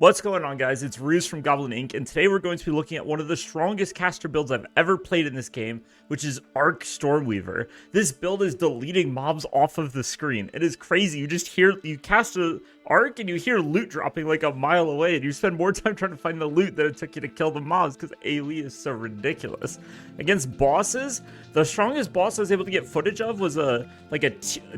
What's going on, guys? It's Ruse from Goblin-Inc, and today we're going to be looking at one of the strongest caster builds I've ever played in this game, which is Arc Stormweaver. This build is deleting mobs off of the screen. It is crazy. You cast a Arc and you hear loot dropping like a mile away, and you spend more time trying to find the loot than it took you to kill the mobs because AoE is so ridiculous. Against bosses, the strongest boss I was able to get footage of was a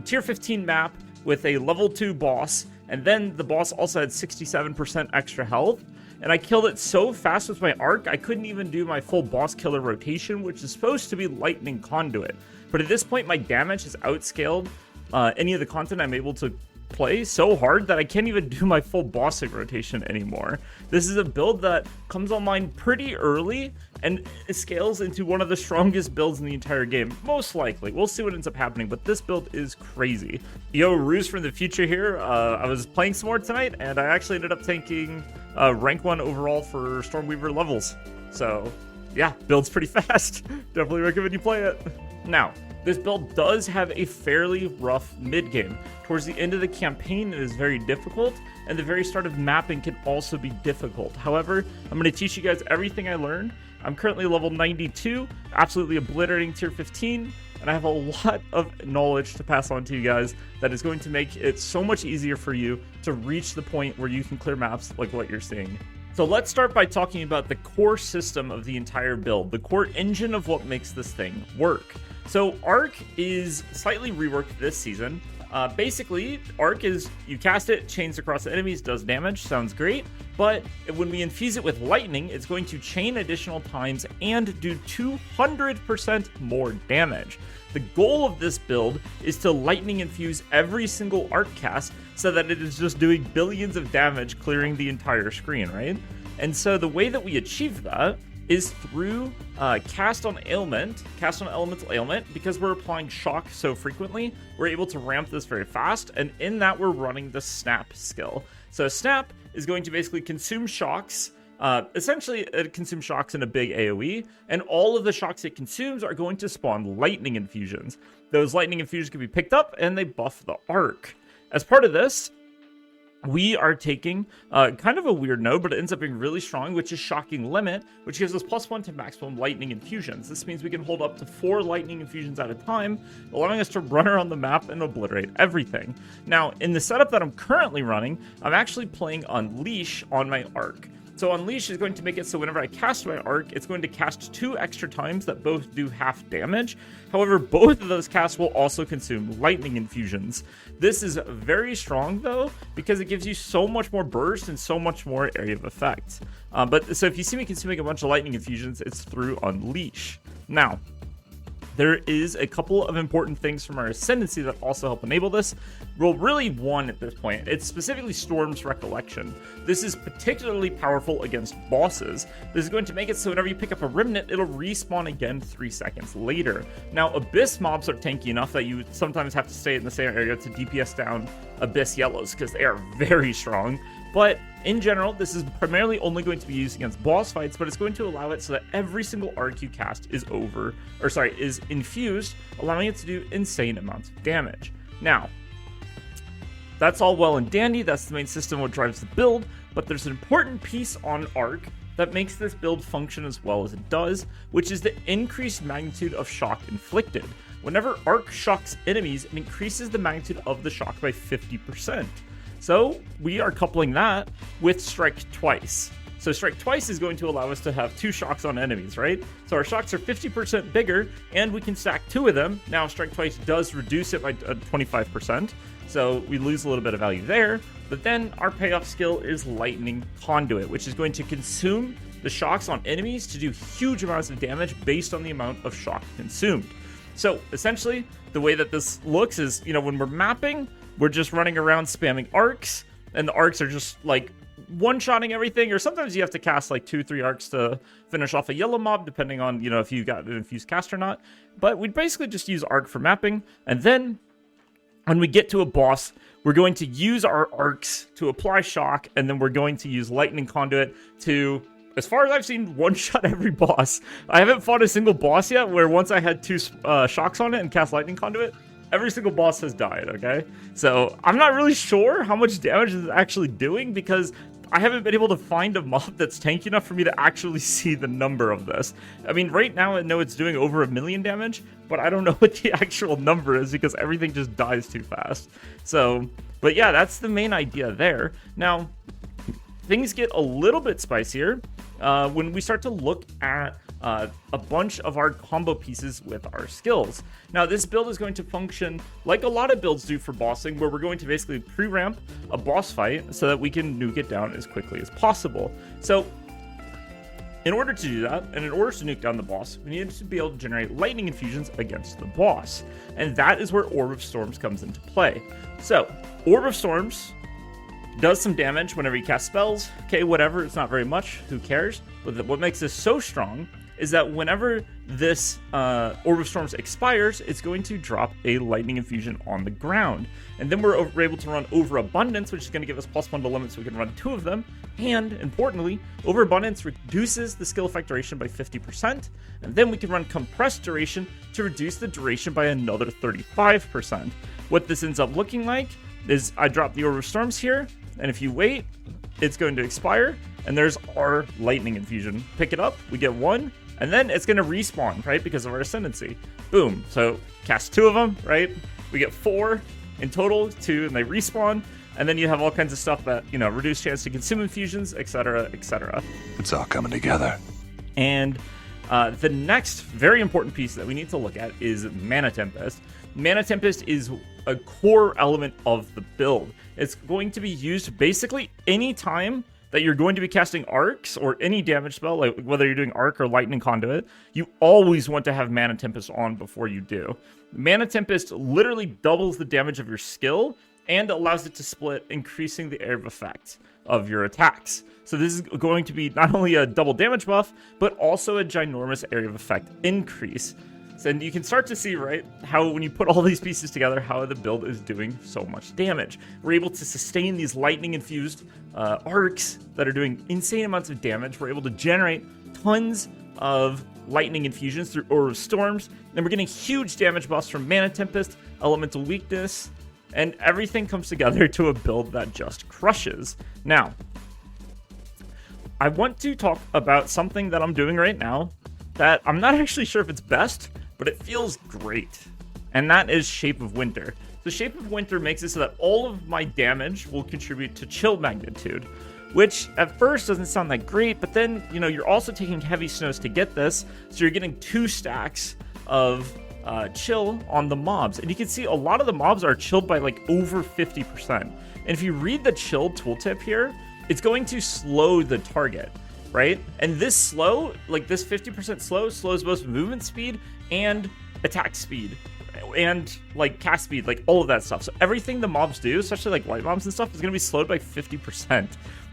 tier 15 map with a level 2 boss. And then the boss also had 67% extra health. And I killed it so fast with my arc, I couldn't even do my full boss killer rotation, which is supposed to be lightning conduit. But at this point, my damage has outscaled any of the content I'm able to play so hard that I can't even do my full bossing rotation anymore. This is a build that comes online pretty early and it scales into one of the strongest builds in the entire game, most likely. We'll see what ends up happening, but this build is crazy. Yo, Ruse from the future here. I was playing some more tonight and I actually ended up tanking rank 1 overall for Stormweaver levels. So yeah, build's pretty fast. Definitely recommend you play it. Now, this build does have a fairly rough mid-game. Towards the end of the campaign, it is very difficult, and the very start of mapping can also be difficult. However, I'm going to teach you guys everything I learned. I'm currently level 92, absolutely obliterating tier 15, and I have a lot of knowledge to pass on to you guys that is going to make it so much easier for you to reach the point where you can clear maps like what you're seeing. So let's start by talking about the core system of the entire build, the core engine of what makes this thing work. So Arc is slightly reworked this season. Basically, Arc is, you cast it, chains across the enemies, does damage, sounds great, but when we infuse it with lightning, it's going to chain additional times and do 200% more damage. The goal of this build is to lightning infuse every single Arc cast so that it is just doing billions of damage clearing the entire screen, right? And so the way that we achieve that is through cast on elemental ailment. Because we're applying shock so frequently, we're able to ramp this very fast, and in that we're running the snap skill. So snap is going to basically consume shocks. Essentially, it consumes shocks in a big AoE, and all of the shocks it consumes are going to spawn lightning infusions. Those lightning infusions can be picked up, and they buff the arc. As part of this, we are taking kind of a weird node, but it ends up being really strong, which is Shocking Limit, which gives us +1 to maximum lightning infusions. This means we can hold up to 4 lightning infusions at a time, allowing us to run around the map and obliterate everything. Now, in the setup that I'm currently running, I'm actually playing Unleash on my arc. So Unleash is going to make it so whenever I cast my arc, it's going to cast 2 extra times that both do half damage. However, both of those casts will also consume lightning infusions. This is very strong, though, because it gives you so much more burst and so much more area of effect. So if you see me consuming a bunch of lightning infusions, it's through Unleash. Now, there is a couple of important things from our Ascendancy that also help enable this. Well, really one at this point. It's specifically Storm's Recollection. This is particularly powerful against bosses. This is going to make it so whenever you pick up a Remnant, it'll respawn again 3 seconds later. Now, Abyss mobs are tanky enough that you sometimes have to stay in the same area to DPS down Abyss Yellows because they are very strong. But in general, this is primarily only going to be used against boss fights, but it's going to allow it so that every single arc you cast is infused, allowing it to do insane amounts of damage. Now, that's all well and dandy. That's the main system what drives the build, but there's an important piece on Arc that makes this build function as well as it does, which is the increased magnitude of shock inflicted. Whenever Arc shocks enemies, it increases the magnitude of the shock by 50%. So we are coupling that with Strike Twice. So Strike Twice is going to allow us to have 2 shocks on enemies, right? So our shocks are 50% bigger, and we can stack 2 of them. Now Strike Twice does reduce it by 25%, so we lose a little bit of value there. But then our payoff skill is Lightning Conduit, which is going to consume the shocks on enemies to do huge amounts of damage based on the amount of shock consumed. So essentially, the way that this looks is, when we're mapping, we're just running around spamming arcs, and the arcs are just like one-shotting everything, or sometimes you have to cast like 2-3 arcs to finish off a yellow mob, depending on, if you got an infused cast or not. But we basically just use arc for mapping, and then when we get to a boss, we're going to use our arcs to apply shock, and then we're going to use Lightning Conduit to, as far as I've seen, one-shot every boss. I haven't fought a single boss yet where once I had 2 shocks on it and cast Lightning Conduit, every single boss has died, okay? So I'm not really sure how much damage it's actually doing, because I haven't been able to find a mob that's tanky enough for me to actually see the number of this. I mean, right now I know it's doing over 1 million damage, but I don't know what the actual number is because everything just dies too fast. So, but yeah, that's the main idea there. Now, things get a little bit spicier when we start to look at a bunch of our combo pieces with our skills. Now, this build is going to function like a lot of builds do for bossing, where we're going to basically pre-ramp a boss fight so that we can nuke it down as quickly as possible. So, in order to do that, and in order to nuke down the boss, we need to be able to generate lightning infusions against the boss. And that is where Orb of Storms comes into play. So, Orb of Storms does some damage whenever you cast spells. Okay, whatever, it's not very much, who cares? But what makes this so strong is that whenever this Orb of Storms expires, it's going to drop a lightning infusion on the ground. And then we're able to run Overabundance, which is going to give us +1 to limit, so we can run 2 of them. And, importantly, Overabundance reduces the skill effect duration by 50%, and then we can run Compressed Duration to reduce the duration by another 35%. What this ends up looking like is I drop the Orb of Storms here, and if you wait, it's going to expire, and there's our lightning infusion. Pick it up, we get 1, and then it's going to respawn, right, because of our Ascendancy. Boom. So cast 2 of them, right? We get 4 in total, 2, and they respawn. And then you have all kinds of stuff that, you know, reduce chance to consume infusions, etc., etc. It's all coming together. And the next very important piece that we need to look at is Mana Tempest. Mana Tempest is a core element of the build. It's going to be used basically any time that you're going to be casting arcs or any damage spell, like whether you're doing arc or lightning conduit. You always want to have Mana Tempest on before you do. Mana Tempest literally doubles the damage of your skill and allows it to split, increasing the area of effect of your attacks. So this is going to be not only a double damage buff, but also a ginormous area of effect increase. And you can start to see, right, how when you put all these pieces together, how the build is doing so much damage. We're able to sustain these lightning-infused arcs that are doing insane amounts of damage. We're able to generate tons of lightning infusions through Orb of Storms, and we're getting huge damage buffs from Mana Tempest, Elemental Weakness, and everything comes together to a build that just crushes. Now, I want to talk about something that I'm doing right now that I'm not actually sure if it's best, but it feels great, and that is Shape of Winter. The Shape of Winter makes it so that all of my damage will contribute to chill magnitude, which at first doesn't sound that great, but then, you know, you're also taking heavy snows to get this, so you're getting 2 stacks of chill on the mobs. And you can see a lot of the mobs are chilled by like over 50%. And if you read the chill tooltip here, it's going to slow the target, right? And this slow, like this 50% slow, slows both movement speed and attack speed and like cast speed, like all of that stuff. So everything the mobs do, especially like white mobs and stuff, is going to be slowed by 50%.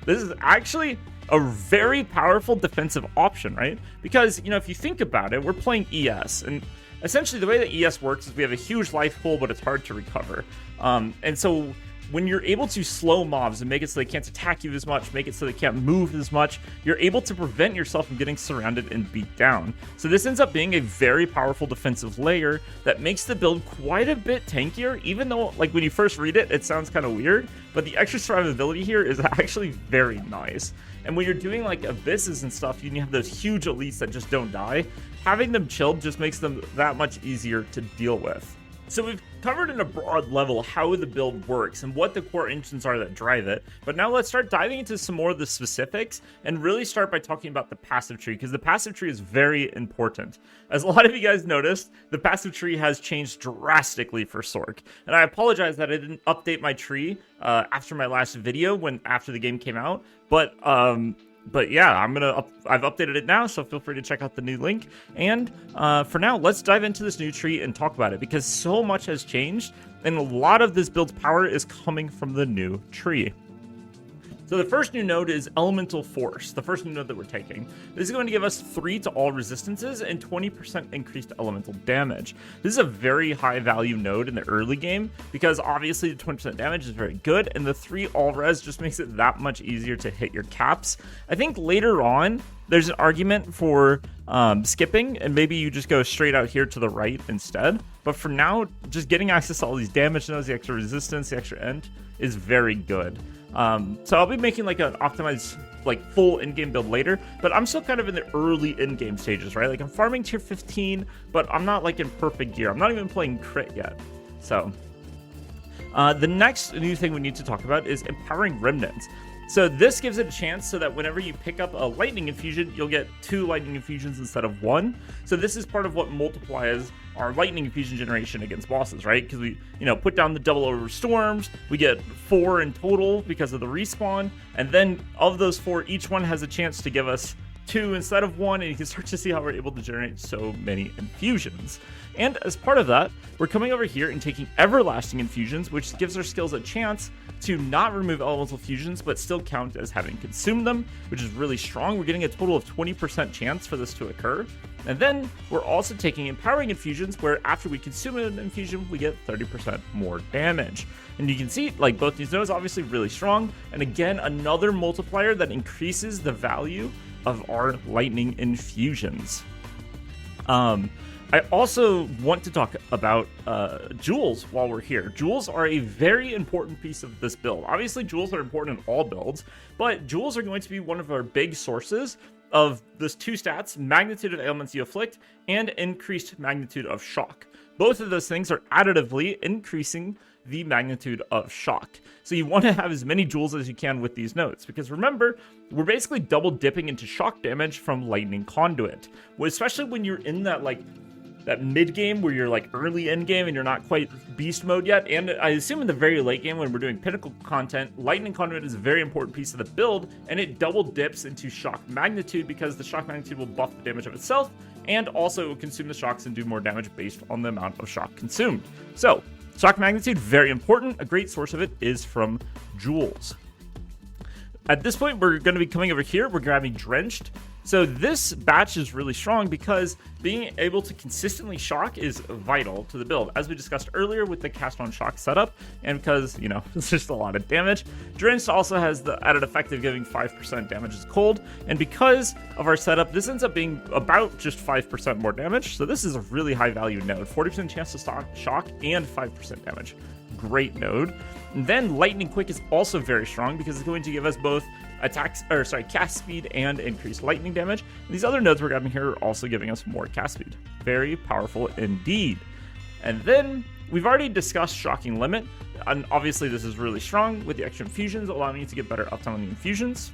This is actually a very powerful defensive option, right? Because, you know, if you think about it, we're playing ES, and essentially the way that ES works is we have a huge life pool, but it's hard to recover. And so when you're able to slow mobs and make it so they can't attack you as much, make it so they can't move as much, you're able to prevent yourself from getting surrounded and beat down. So this ends up being a very powerful defensive layer that makes the build quite a bit tankier, even though, like, when you first read it, it sounds kind of weird, but the extra survivability here is actually very nice. And when you're doing, like, abysses and stuff, you have those huge elites that just don't die. Having them chilled just makes them that much easier to deal with. So we've covered in a broad level how the build works and what the core engines are that drive it, but now let's start diving into some more of the specifics and really start by talking about the passive tree, because the passive tree is very important. As a lot of you guys noticed, the passive tree has changed drastically for Sorc, and I apologize that I didn't update my tree after my last video after the game came out, but yeah, I've updated it now, so feel free to check out the new link. And for now, let's dive into this new tree and talk about it, because so much has changed, and a lot of this build's power is coming from the new tree. So the first new node is Elemental Force, the first new node that we're taking. This is going to give us 3 to all resistances and 20% increased elemental damage. This is a very high value node in the early game, because obviously the 20% damage is very good, and the 3 all res just makes it that much easier to hit your caps. I think later on, there's an argument for skipping, and maybe you just go straight out here to the right instead. But for now, just getting access to all these damage nodes, the extra resistance, the extra end, is very good. So I'll be making like an optimized, like full in-game build later, but I'm still kind of in the early in-game stages, right? Like I'm farming tier 15, but I'm not like in perfect gear. I'm not even playing crit yet. So the next new thing we need to talk about is empowering remnants. So this gives it a chance so that whenever you pick up a lightning infusion, you'll get 2 lightning infusions instead of 1. So this is part of what multiplies our lightning infusion generation against bosses, right? Because we, put down the double over storms, we get 4 in total because of the respawn, and then of those 4, each one has a chance to give us 2 instead of 1, and you can start to see how we're able to generate so many infusions. And as part of that, we're coming over here and taking everlasting infusions, which gives our skills a chance to not remove elemental fusions, but still count as having consumed them, which is really strong. We're getting a total of 20% chance for this to occur. And then we're also taking empowering infusions, where after we consume an infusion, we get 30% more damage. And you can see, like, both these nodes obviously really strong. And again, another multiplier that increases the value of our lightning infusions. I also want to talk about jewels while we're here. Jewels are a very important piece of this build. Obviously, jewels are important in all builds, but jewels are going to be one of our big sources of this 2 stats, magnitude of ailments you afflict, and increased magnitude of shock. Both of those things are additively increasing the magnitude of shock. So you want to have as many jewels as you can with these nodes, because remember, we're basically double dipping into shock damage from lightning conduit, especially when you're in that mid game where you're like early end game and you're not quite beast mode yet. And I assume in the very late game when we're doing pinnacle content, lightning conduit is a very important piece of the build, and it double dips into shock magnitude because the shock magnitude will buff the damage of itself, and also it will consume the shocks and do more damage based on the amount of shock consumed. So shock magnitude, very important. A great source of it is from jewels. At this point, we're going to be coming over here. We're grabbing Drenched. So this batch is really strong because being able to consistently shock is vital to the build, as we discussed earlier with the cast on shock setup, and because, it's just a lot of damage. Drenched also has the added effect of giving 5% damage as cold, and because of our setup, this ends up being about just 5% more damage, so this is a really high value node. 40% chance to shock and 5% damage. Great node. And then Lightning Quick is also very strong because it's going to give us both cast speed and increased lightning damage. And these other nodes we're grabbing here are also giving us more cast speed. Very powerful indeed. And then we've already discussed Shocking Limit, and obviously this is really strong with the extra infusions, allowing you to get better uptime on the infusions.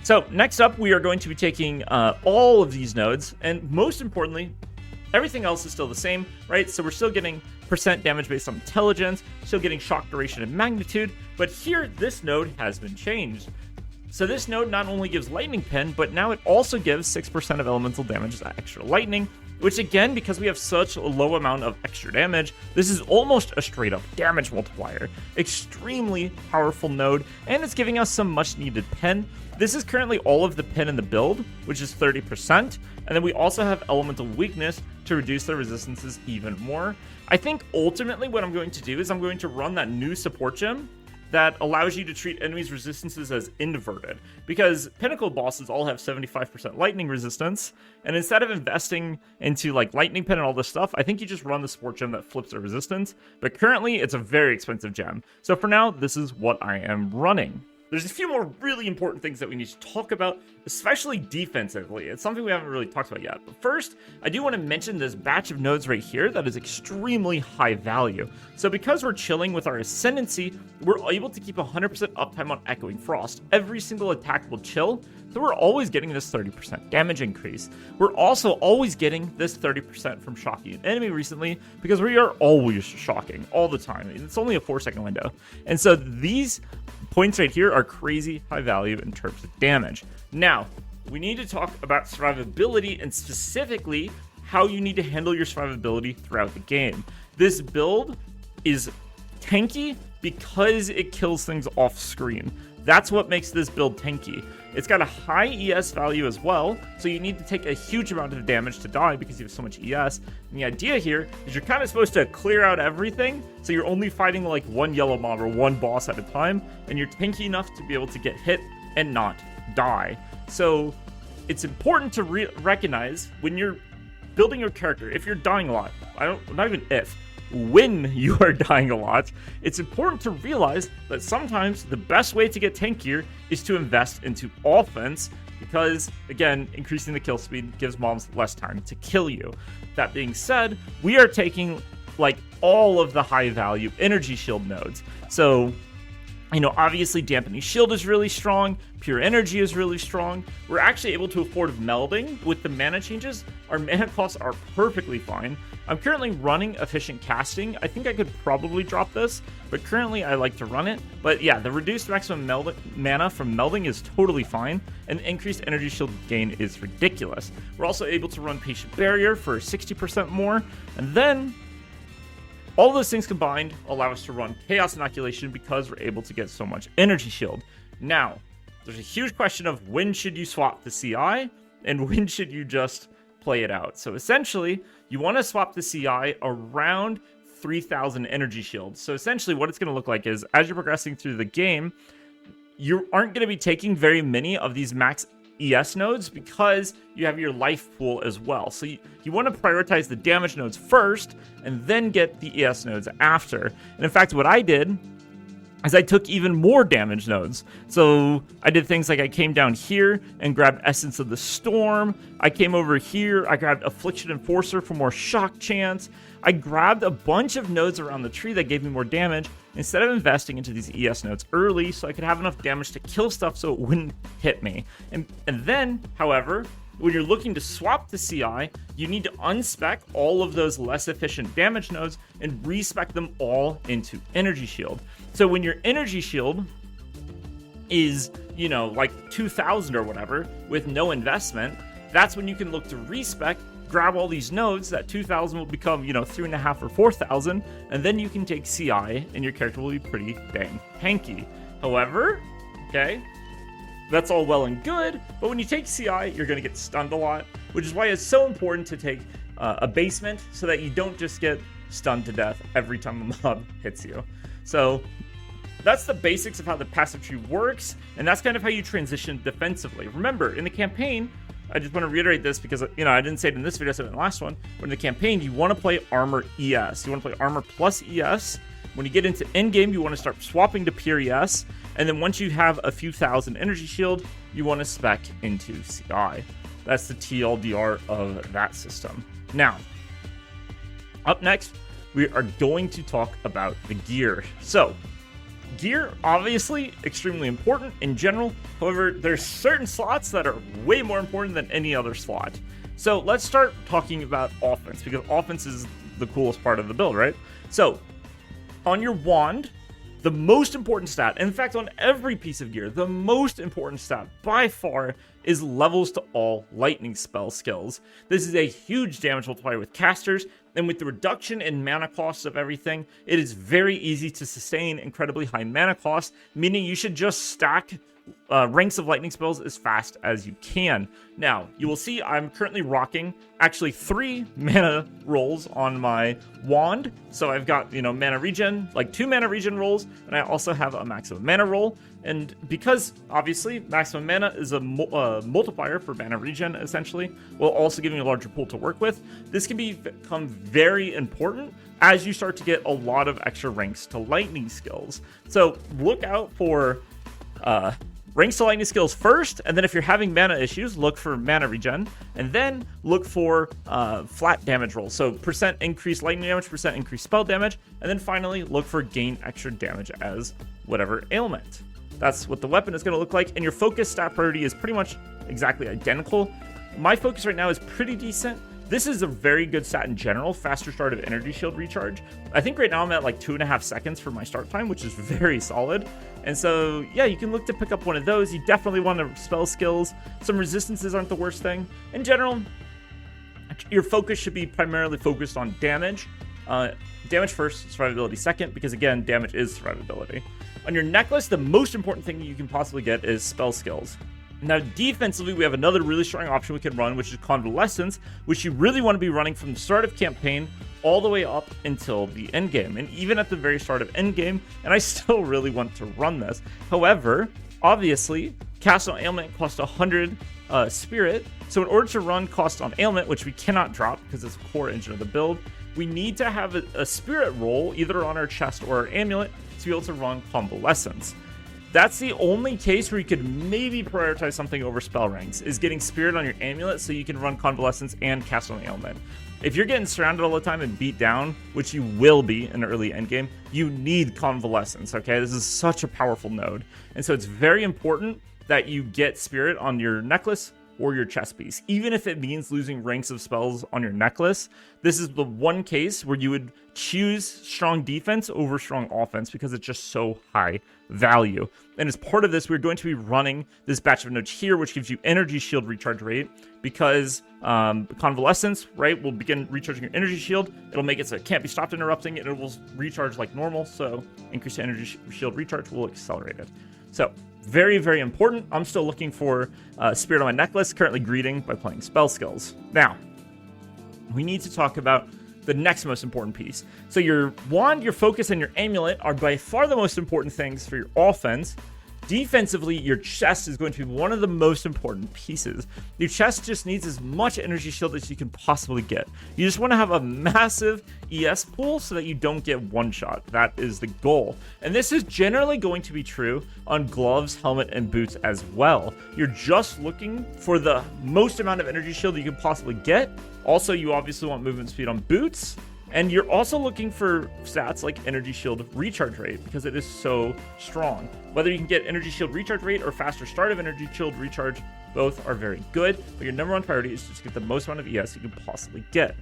So next up, we are going to be taking all of these nodes, and most importantly, everything else is still the same, right? So we're still getting percent damage based on intelligence, still getting shock duration and magnitude, but here, this node has been changed. So this node not only gives Lightning Pen, but now it also gives 6% of elemental damage as extra lightning, which again, because we have such a low amount of extra damage, this is almost a straight up damage multiplier. Extremely powerful node, and it's giving us some much needed pen. This is currently all of the pen in the build, which is 30%, and then we also have elemental weakness to reduce their resistances even more. I think ultimately what I'm going to do is I'm going to run that new support gem that allows you to treat enemies' resistances as inverted, because pinnacle bosses all have 75% lightning resistance, and instead of investing into like lightning pen and all this stuff, I think you just run the support gem that flips their resistance, but currently it's a very expensive gem. So for now, this is what I am running. There's a few more really important things that we need to talk about, especially defensively. It's something we haven't really talked about yet. But first, I do want to mention this batch of nodes right here that is extremely high value. So because we're chilling with our Ascendancy, we're able to keep 100% uptime on Echoing Frost. Every single attack will chill, so we're always getting this 30% damage increase. We're also always getting this 30% from shocking an enemy recently, because we are always shocking all the time. It's only a 4-second window. And so these points right here are crazy high value in terms of damage. Now, we need to talk about survivability, and specifically how you need to handle your survivability throughout the game. This build is tanky because it kills things off screen. That's what makes this build tanky. It's got a high ES value as well, so you need to take a huge amount of damage to die because you have so much ES. And the idea here is you're kind of supposed to clear out everything, so you're only fighting like one yellow mob or one boss at a time, and you're tanky enough to be able to get hit and not die. So it's important to recognize when you're building your character, if you're dying a lot, not even if, when you are dying a lot, it's important to realize that sometimes the best way to get tankier is to invest into offense, because, again, increasing the kill speed gives mobs less time to kill you. That being said, we are taking, like, all of the high-value energy shield nodes. So, you know, obviously Dampening Shield is really strong, Pure Energy is really strong. We're actually able to afford melding with the mana changes. Our mana costs are perfectly fine. I'm currently running Efficient Casting. I think I could probably drop this, but currently I like to run it. But yeah, the reduced maximum mana from melding is totally fine, and the increased energy shield gain is ridiculous. We're also able to run Patient Barrier for 60% more, and then all those things combined allow us to run Chaos Inoculation because we're able to get so much energy shield. Now, there's a huge question of when should you swap the CI and when should you just play it out. So essentially, you want to swap the CI around 3,000 energy shields. So essentially what it's going to look like is, as you're progressing through the game, you aren't going to be taking very many of these max ES nodes because you have your life pool as well. So you want to prioritize the damage nodes first and then get the ES nodes after. And in fact, what I did is I took even more damage nodes. So I did things like I came down here and grabbed Essence of the Storm. I came over here, I grabbed Affliction Enforcer for more shock chance. I grabbed a bunch of nodes around the tree that gave me more damage instead of investing into these ES nodes early so I could have enough damage to kill stuff so it wouldn't hit me. And then, however, when you're looking to swap the CI, you need to unspec all of those less efficient damage nodes and respec them all into energy shield. So when your energy shield is, you know, like 2,000 or whatever with no investment, that's when you can look to respec, grab all these nodes. That 2,000 will become, you know, 3.5 or 4,000, and then you can take CI and your character will be pretty dang tanky. However, okay, that's all well and good, but when you take CI, you're going to get stunned a lot, which is why it's so important to take a basement so that you don't just get stunned to death every time a mob hits you. So that's the basics of how the passive tree works, and that's kind of how you transition defensively. Remember, in the campaign, I just want to reiterate this because, you know, I didn't say it in this video, I said it in the last one, but in the campaign, you want to play Armor ES. You want to play Armor plus ES. When you get into endgame, you want to start swapping to Pure ES, and then once you have a few thousand energy shield, you want to spec into CI. That's the TLDR of that system. Now, up next, we are going to talk about the gear. So, gear, obviously, extremely important in general. However, there's certain slots that are way more important than any other slot. So, let's start talking about offense, because offense is the coolest part of the build, right? So, on your wand, the most important stat, in fact, on every piece of gear, the most important stat by far is levels to all lightning spell skills. This is a huge damage multiplier with casters, and with the reduction in mana costs of everything, it is very easy to sustain incredibly high mana costs, meaning you should just stack ranks of lightning spells as fast as you can. Now, you will see I'm currently rocking actually 3 mana rolls on my wand. So I've got, you know, mana regen, like 2 mana regen rolls, and I also have a maximum mana roll. And because, obviously, maximum mana is a multiplier for mana regen, essentially, while also giving a larger pool to work with, this can become very important as you start to get a lot of extra ranks to lightning skills. So look out for ranks to lightning skills first, and then if you're having mana issues, look for mana regen, and then look for flat damage rolls. So percent increased lightning damage, percent increased spell damage, and then finally look for gain extra damage as whatever ailment. That's what the weapon is going to look like, and your focus stat priority is pretty much exactly identical. My focus right now is pretty decent. This is a very good stat in general, faster start of energy shield recharge. I think right now I'm at like 2.5 seconds for my start time, which is very solid. And so, yeah, you can look to pick up one of those. You definitely want to spell skills. Some resistances aren't the worst thing. In general, your focus should be primarily focused on damage. Damage first, survivability second, because again, damage is survivability. On your necklace, the most important thing you can possibly get is spell skills. Now, defensively, we have another really strong option we can run, which is Convalescence, which you really want to be running from the start of campaign all the way up until the end game, and even at the very start of end game, and I still really want to run this. However, obviously, Cast on Ailment costs 100 Spirit, so in order to run Cost on Ailment, which we cannot drop because it's a core engine of the build, we need to have a spirit roll either on our chest or our amulet to be able to run Convalescence. That's the only case where you could maybe prioritize something over spell ranks, is getting spirit on your amulet so you can run Convalescence and cast on the ailment. If you're getting surrounded all the time and beat down, which you will be in early endgame, you need Convalescence, okay? This is such a powerful node. And so it's very important that you get spirit on your necklace or your chest piece. Even if it means losing ranks of spells on your necklace, this is the one case where you would choose strong defense over strong offense because it's just so high value. And as part of this, we're going to be running this batch of nodes here, which gives you energy shield recharge rate, because Convalescence, right, will begin recharging your energy shield. It'll make it so it can't be stopped interrupting, and it will recharge like normal, so increased energy shield recharge will accelerate it. So very, very important. I'm still looking for spirit on my necklace, currently greeting by playing spell skills. Now, we need to talk about the next most important piece. So your wand, your focus, and your amulet are by far the most important things for your offense. Defensively, your chest is going to be one of the most important pieces. Your chest just needs as much energy shield as you can possibly get. You just want to have a massive ES pool so that you don't get one shot. That is the goal. And this is generally going to be true on gloves, helmet, and boots as well. You're just looking for the most amount of energy shield you can possibly get. Also, you obviously want movement speed on boots. And you're also looking for stats like energy shield recharge rate because it is so strong. Whether you can get energy shield recharge rate or faster start of energy shield recharge, both are very good. But your number one priority is just to get the most amount of ES you can possibly get.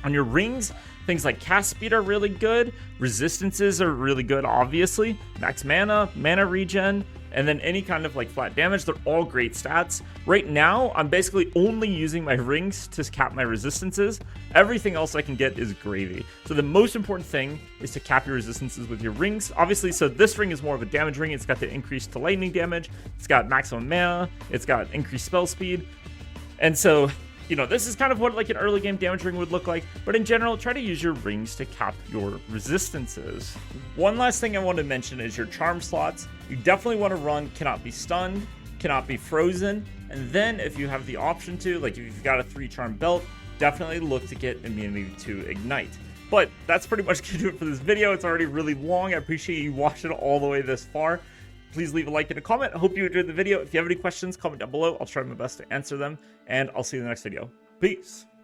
On your rings, things like cast speed are really good. Resistances are really good, obviously. Max mana, mana regen, and then any kind of like flat damage. They're all great stats. Right now, I'm basically only using my rings to cap my resistances. Everything else I can get is gravy. So the most important thing is to cap your resistances with your rings. Obviously, so this ring is more of a damage ring. It's got the increase to lightning damage. It's got maximum mana. It's got increased spell speed. And so, you know, this is kind of what like an early game damage ring would look like, but in general, try to use your rings to cap your resistances. One last thing I want to mention is your charm slots. You definitely want to run cannot be stunned, cannot be frozen, and then if you have the option to, like if you've got a 3-charm belt, definitely look to get immunity to ignite. But that's pretty much going to do it for this video. It's already really long. I appreciate you watching it all the way this far. Please leave a like and a comment. I hope you enjoyed the video. If you have any questions, comment down below. I'll try my best to answer them, and I'll see you in the next video. Peace.